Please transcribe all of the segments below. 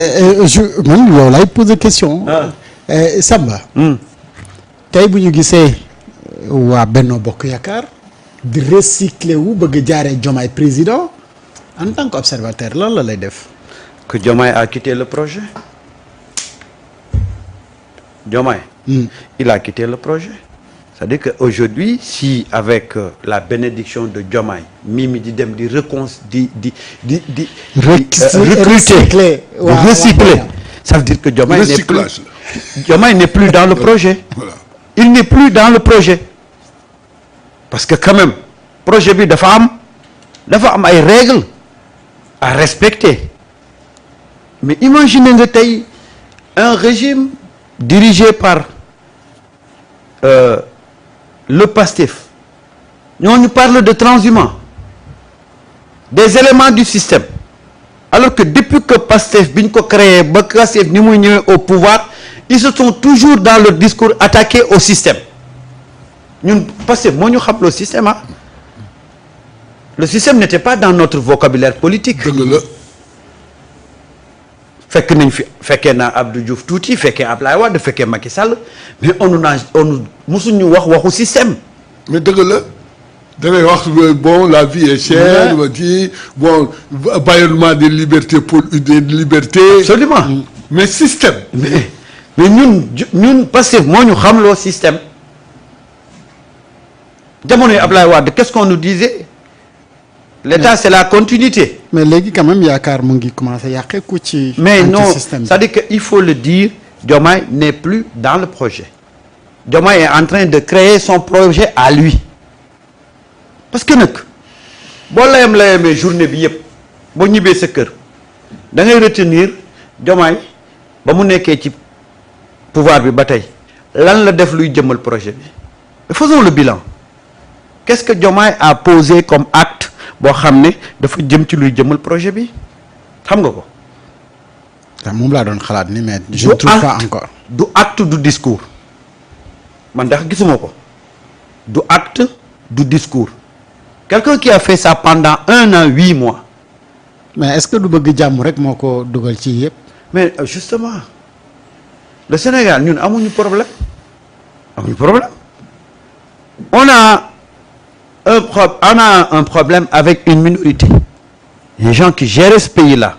man yow laay poser question. Samba. tey bu ñu gisee waa Benno Bokk Yaakaar di recycler wu bëgg jaaree Diomaye président en tant qu'observateur lan la lay def. que Diomaye a quitté le projet. Diomaye. Il a quitté le projet. C'est-à-dire qu'aujourd'hui, si avec la bénédiction de Diomaye, Mimi di dem di recycler, ça veut dire que Diomaye n'est plus dans le projet. Voilà. Il n'est plus dans le projet. Parce que quand même, projet bi dafa am ay règles à respecter. Mais imaginez nga tey un régime dirigé par le PASTEF. Ñooñu parle de transhumants, des éléments du système. Alors que depuis que PASTEF bi ñu ko créé ba PASTEF ni muy ñëwee au pouvoir, ils se sont toujours dans le discours attaqués au système. ñun PASTEF moo ñu xam le système ah. Le système n'était pas dans notre vocabulaire politique. dëgg la. fekk nañ fi fekkee naa Abdou Diouf tuuti fekkee Ablaye Wade fekkee Macky Sall mais on musuñu waxu système. mais dëgg la da ngay wax bon la vie est chère. bon bâillonnement des libertés pour des libertés. Absolument. mais système. mais ñun Pastef moo ñu xamloo système. jamonoy Ablaye Wade qu'est-ce qu'on nous disait. L'État c'est la continuité. mais léegi quand même yaakaar mu ngi commencé yàqeeku ci. mais non système c'est-à-dire que il faut le dire Diomaye n'est plus dans le projet. Diomaye est en train de créer son projet à lui. parce que nag boo layamee journée bi yëpp boo ñibbee sa kër da ngay retenir Diomaye ba mu nekkee ci pouvoir bi ba tey lan la def luy jëmmal projet bi. faisons le bilan. qu'est-ce que Diomaye a posé comme acte boo xam ne dafa jëm ci luy jëmmal projet bi xam nga ko. waaw moom laa doon xalaat ni mais je ne trouve pas encore. du acte du discours man ndax gisuma ko du acte du discours quelqu'un qui a fait ça pendant 1 an 8 mois. mais est-ce que du bëgg jàmm rek moo ko dugal ci yëpp. mais justement le Sénégal ñun amuñu problème on a un problème avec une minorité. Les gens qui gèrent ce pays-là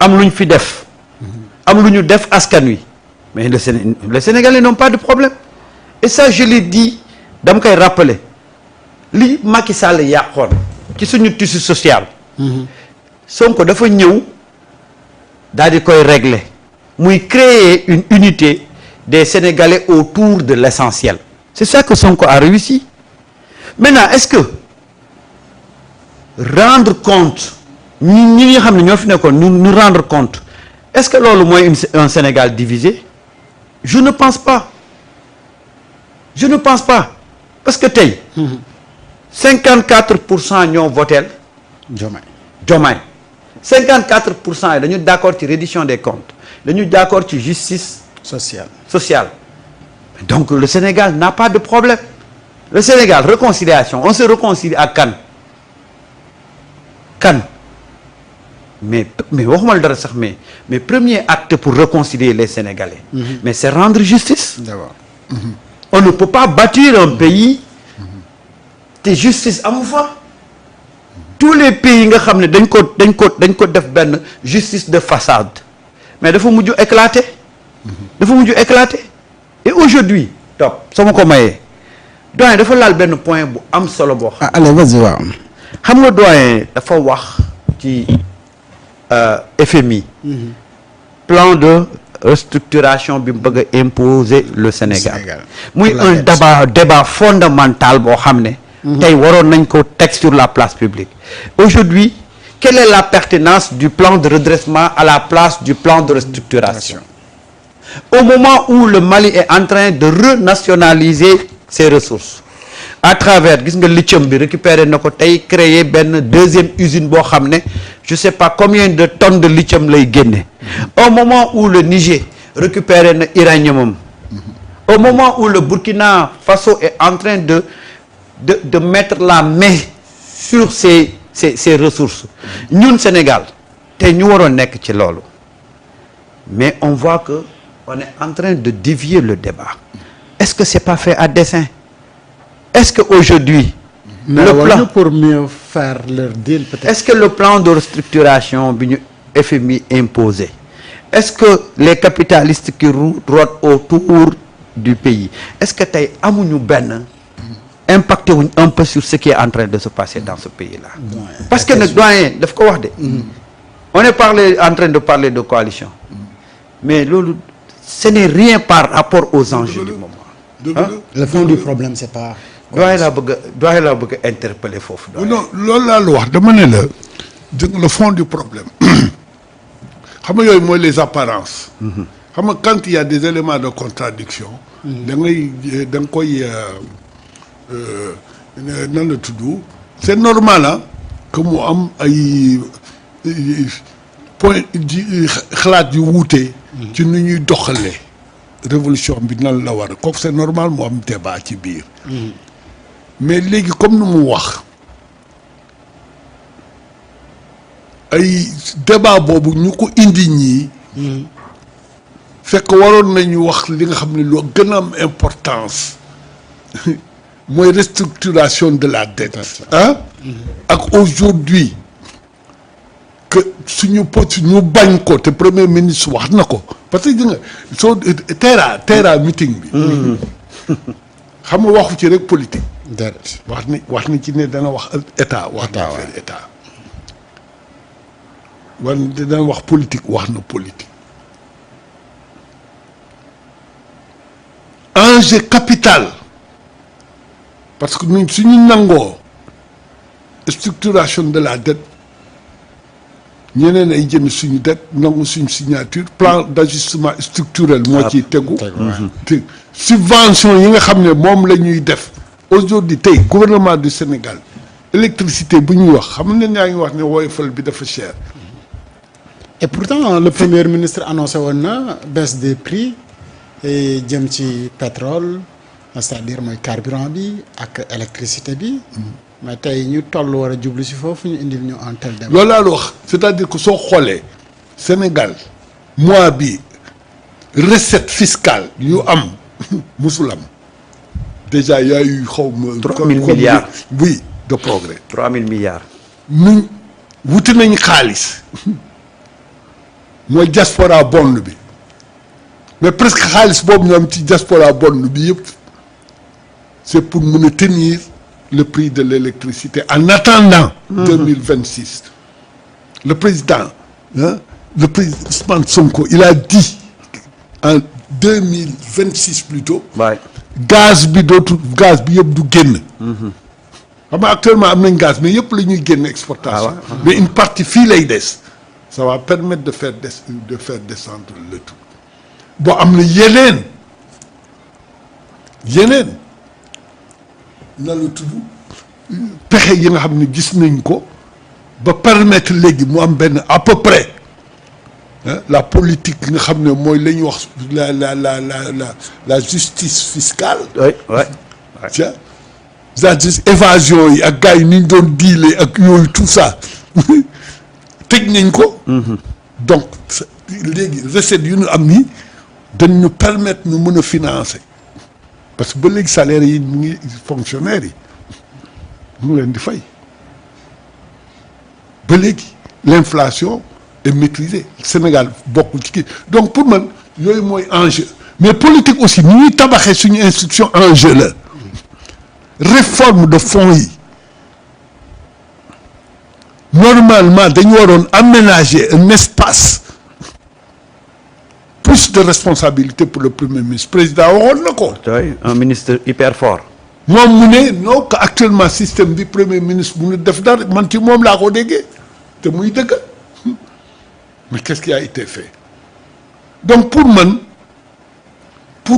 am lu ñu fi def am lu ñu def askan wi mais les Sénégalais n'ont pas de problème et ça je l'ai dit dama koy rappeler li Macky Sall yàqoon ci suñu tissu social. Sonko dafa ñëw daal di koy régler muy créer une unité des Sénégalais autour de l'essentiel. C'est ça que Sonko a réussi. Maintenant est-ce que rendre compte ñi nga xam ne ñoo fi nekkoon ñu rendre compte est-ce que loolu mooy un Sénégal divisé? Je ne pense pas parce que tey 54% ñoo voté Diomaye 54% yi dañu d'accord ci reddition des comptes dañu d'accord ci justice sociale donc le Sénégal n'a pas de problème. Le Sénégal réconciliation on se réconcilie à kan mais waxuma la dara sax mais premier acte pour réconcilier les Sénégalais. Mais c'est rendre justice. D'abord. On ne peut pas bâtir un pays te justice amu fa. Tous les pays nga xam ne dañ ko def benn justice de façade mais dafa mujj éclater. Et aujourd'hui top sama ko mayee doyen dafa laal benn point bu am solo boo xam. allez vas-y waaw. xam nga doyen dafa wax ci FMI. plan de restructuration bi mu bëgg a imposer le Sénégal. muy un débat fondamental boo xam ne. tey waroon nañ ko teg sur la place publique. Aujourd'hui quelle est la pertinence du plan de redressement à la place du plan de restructuration? Au moment où le Mali est en train de renationaliser ses ressources à travers gis nga lithium bi récupérer na ko tey créer benn deuxième usine boo xam ne je sais pas combien de tonnes de lithium lay génne. Au moment où le Niger récupérer na uranium, au moment où le Burkina Faso est en train de mettre la main sur ses ressources, ñun Sénégal te ñu waroon nekk ci loolu mais on voit que on est en train de dévier le débat. Est-ce que c'est pas fait à dessein? Est-ce que aujourd'hui le plan pour mieux faire leur deal peut-être. est-ce que le plan de restructuration bi ñu FMI imposé, est-ce que les capitalistes qui rôdent autour du pays, est-ce que tey amuñu benn impacté wuñ un peu sur ce qui est en train de se passer dans ce pays-là? Parce que nag doyen daf ko wax de. On est en train de parler de coalition, mais loolu ce n'est rien par rapport aux enjeux du moment. Le fond du problème c'est pas. doyen laa bëgg a interpeller foofu. non loolu laa la wax dama ne la le fond du problème xam nga yooyu mooy les apparences. xam nga quand il y a des éléments de contradiction da nga koy nan la tudd c'est normal ah que mu am ay point xalaat yu wuute ci nu ñuy doxalee révolution bi nan la war a kooku c'est normal mu am débat ci biir mais léegi comme nu mu wax ay débat boobu ñu ko indi ñii fekk waroon nañu wax li nga xam ne loo gën a am importance mooy restructuration de la dette ah ak aujourd'hui que suñu ñu bañ ko te premier ministre wax na ko parce que di nga soo teera meeting bi xam nga waxu ci rek politique wax ni ci ne dana wax état wax na affaire état wan dana wax politique wax na politique enjeu capital parce que ñun suñu nangoo structuration de la dette ñeneen ay jënd suñu dette nangu suñu signature plan d'ajustement structurel moo ciy tegu te subvention yi nga xam ne moom la ñuy def aujourd'hui tey gouvernement du Sénégal électricité bu ñuy wax xam ne ñaa ngi wax ne woyofal bi dafa cher et pourtant le premier ministre annoncé woon na baisse des prix jëm ci pétrole c'est-à-dire mooy carburant bi ak électricité bi mais tey ñu toll war a jublu si foofu ñu indil ñu en tel débat. loolu laa la wax c'est-à-dire que soo xoolee Sénégal mois bi recette fiscale yu am musul am déjà y a eu xaw ma 3000 milliards oui de progrès 3000 milliards nuñ wuti nañ xaalis mooy diaspora bond bi mais presque xaalis boobu ñu am ci diaspora bond bi yëpp c'est pour mën a tenir le prix de l'électricité en attendant 2026 le président Ousmane Sonko il a dit en 2026 plutôt gaz bi yëpp du génn xam nga actuellement am nañ gaz mais yëpp la ñuy génn exportation mais une partie fii lay des ça va permettre de faire descendre le tout bon am na yeneen na la tudd pexe yi nga xam ne gis nañ ko ba permettre léegi mu am benn à peu près la politique nga xam ne mooy la ñuy wax la justice fiscale tiens la justice évasion yi ak gars yi ni ñu doon diile ak yooyu tout ça tëj nañ ko donc léegi recette yu ñu am nii dañ ñu permettre ñu mën a financer parce que ba léegi salaire yi mu ngi fonctionnaire yi mu ngi leen di fay ba léegi l'inflation est maîtrisée Sénégal bokkul ci kii donc pour man yooyu mooy enjeu mais politique aussi ni ñuy tabaxee suñu institution enjeu la réforme de fonds yi normalement dañu waroon aménager un espace plus de responsabilité pour le premier ministre président waxoon na ko. un ministre hyper fort. moom mu ne non que actuellement système bi premier ministre mu ne def dara man ci moom laa ko déggee te muy dëgg mais qu'est-ce qui a été fait donc pour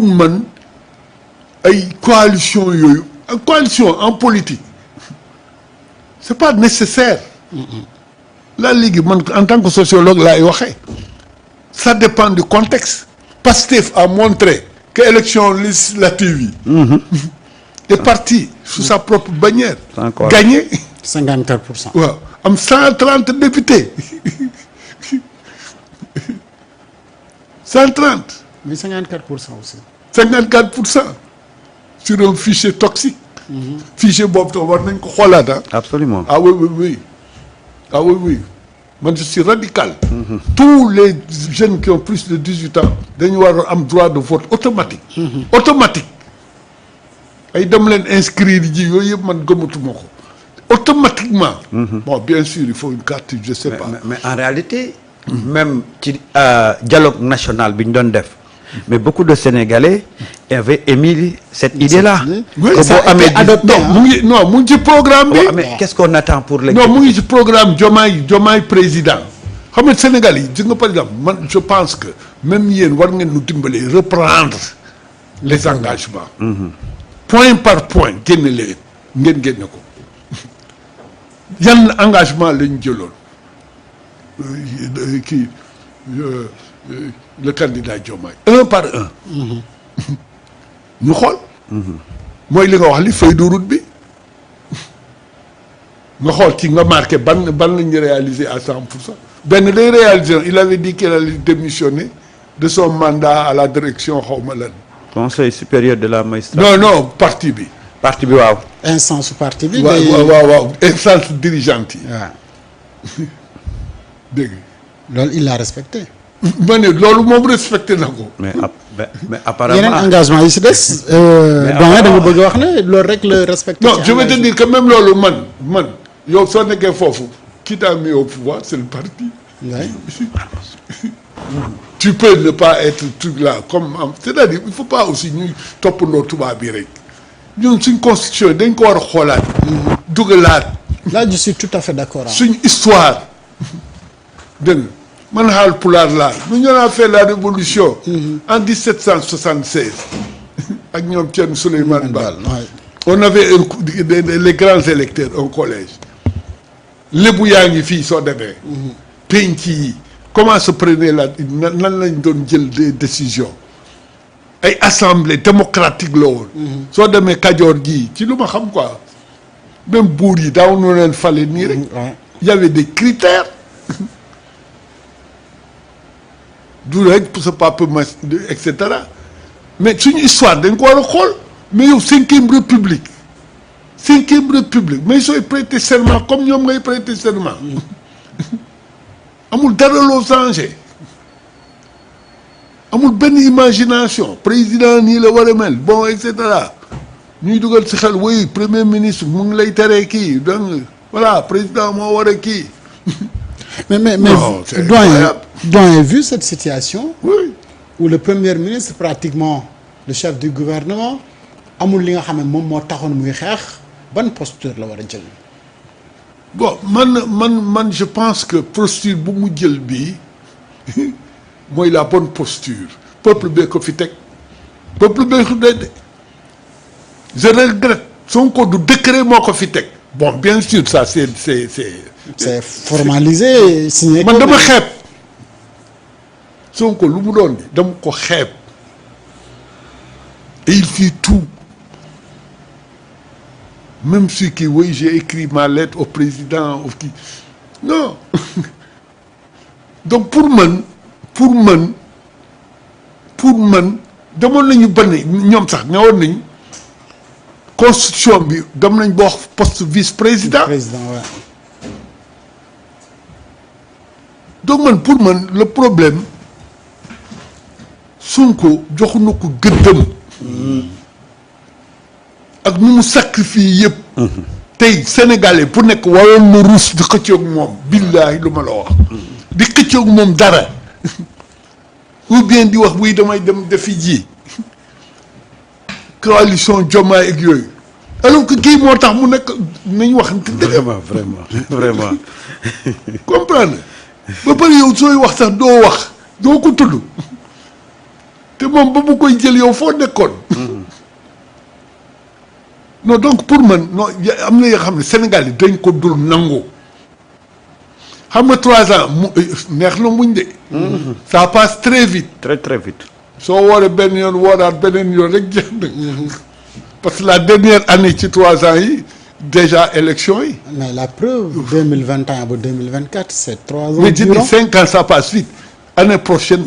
man ay coalition yooyu coalition en politique c'est pas nécessaire. là léegi man en tant que sociologue laay waxee. ça dépend du contexte. Pastef a montré que élection législative yi est parti sous sa propre bannière. Gagné 54%. waaw am 130 députés 130. mais 54% aussi. 54% sur un fichier toxique. Fichier boobu tam war nañ ko xoolaat ah. Absolument. Ah oui, oui, oui. Ah oui, oui. Moi, je suis radical. Tous les jeunes qui ont plus de 18 ans, dañu war a am droit de vote automatique. Automatique. ay dem leen inscrire ji yooyu yëpp man gëmatuma ko. Automatiquement. Bon, bien sûr, il faut une carte, je sais pas. Mais en réalité, même ci dialogue national bi ñu doon def, mais beaucoup de Sénégalais avaient émis cette idée-là. Oui, que ça boo a été amee adopté. mu ngi ci programme bi. mais qu'est-ce qu'on attend pour les. Non, mu ngi ci programme Diomaye président. Xam nga Sénégal yi gis nga par exemple man je pense que même yéen war ngeen nu dimbali reprendre les engagements. Point par point génne leen ngeen génne ko. Yan engagement lañ jëloon kii le candidat Diomaye un par un. ñu xool. mooy li nga wax li feuille de route bi. nga xool ci nga marqué ban la ñu réalisé à 100%. benn day réalisé il avait dit qu'il allait démissionner de son mandat à la direction xawma lan. Conseil supérieur de la magistrature. non parti bi. parti bi waaw. instance su parti bi. waaw instance dirigeante yi. waaw. dégg loolu il l'a respecté. ma ne loolu moom respecté na ko. mais apparemment yeneen engagement yi si des. donc da nga bëgg a wax ne loolu rek la respecté. non je veux te dire que même loolu man yow soo nekkee foofu qui t'a mis au pouvoir c'est le parti. Ouais. Tu peux ne pas être truc là comme c'est-à-dire il faut pas aussi ñuy toppandoo tubaab bi rek ñun suñ constitution dañ ko war a xoolaat. dugalaat. là je suis tout à fait d'accord. suñ histoire. dégg nga man xaal pulaar laa ñu ñoo fait la révolution. en 1776. ak ñoom Thierno Souleymane Baal. on avait les grands électeurs un collège. lébu yaa ngi fii soo demee. penc yi comment se prenait nan lañ doon jël des décisions ay assemblée démocratique la woon. soo demee Kajoor gii ci lu ma xam quoi même buur yi daaw noo leen fale nii rek. y avait des critères. du rek pour ce pape et cetera mais suñu histoire dañ ko war a xool mais yow 5e république mais sooy prêter serment comme ñoom ngay prêter serment. amul dara loo changé amul benn imagination président nii la war a mel bon et cetera ñuy dugal si xel oui premier ministre mu ngi lay teree kii donc voilà président moo war a kii. mais doyen vu cette situation. oui. où le premier ministre pratiquement le chef du gouvernement amul li nga xam ne moom moo taxoon muy xeex ban posture la war a jël. bon man je pense que posture bu mu jël bii mooy la bonne posture peuple bee ko fi teg peuple bee ko de je regrette Sonko du décret moo ko fi teg bon bien sûr ça c'est formalisé signé. man dama xeeb Sonko lu mu doon dama ko xeeb et il fit tout. Même ceux qui, oui, j'ai écrit ma lettre au président, non. Donc pour man, demoon nañu bane ñoom sax ñëwoon nañ constitution bi dem nañ ba wax poste vice-président. président ouais. Donc pour man le problème Sonko joxu na ko gëddëm. ak nu mu sacrifié yëpp. tey sénégalais bu nekk waroon na ruus di xëccoog moom billaahi lu ma la wax. di xëccoog moom dara ou bien di wax buy damay dem defi ji coalition Diomaye ak yooyu alors que kii moo tax mu nekk nañ wax. vraiment. comprendre ba pare yow sooy wax sax doo ko tudd te moom ba mu koy jël yow foo nekkoon. non donc pour man non am na yoo xam ne Sénégal yi dañ ko dul nangu xam nga 3 ans neex na muñ de. ça passe très vite. très vite. soo wooree benn yoon wooraat beneen yoon rek jeex na. parce que la dernière année ci 3 ans yi déjà élection yi. mais la preuve 2021 ba 2024 c'est 3 ans. mais je dis 5 ans ça passe vite année prochaine.